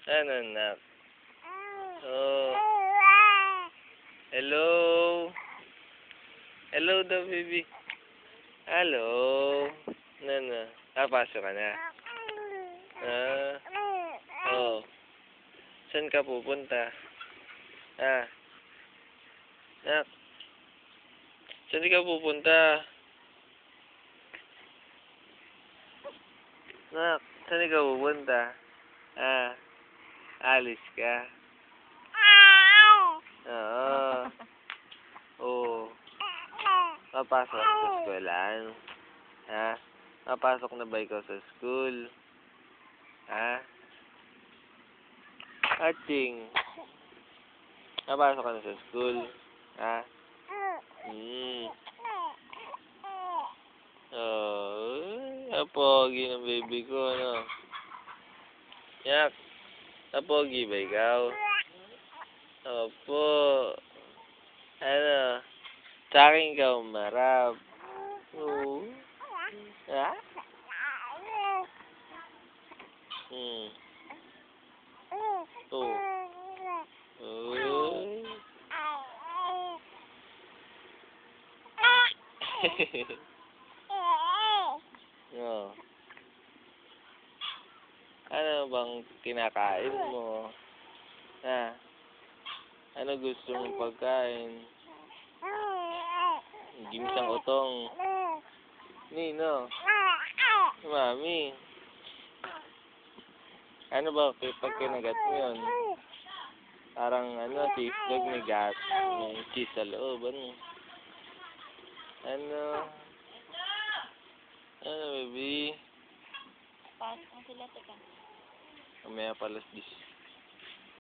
Ano, nak? Oh. Hello? Hello daw, baby. Hello? Ano? Pasok ka na. Oh. Saan ka pupunta? Nak? Saan ka pupunta? Nak, saan ka pupunta? Alis ka? Oo. Oo. Papasok ka sa eskwelahan? Papasok na ba ikaw sa school? Aching. Papasok ka na sa school? Pogi ng baby ko, ano? Yak, pogi ba ikaw? Opo. Ano? Sa akin ka umarap. Oo. Oo. Oh. Ano bang kinakain mo? Ano gusto mong pagkain? Ginsang utong. Nino? Mami. Ano ba pag kinagat mo yun? Parang cheeseburg may gas. May cheese sa loob. Ano, baby? Pasok mo sila, teka. Mamaya palas 10.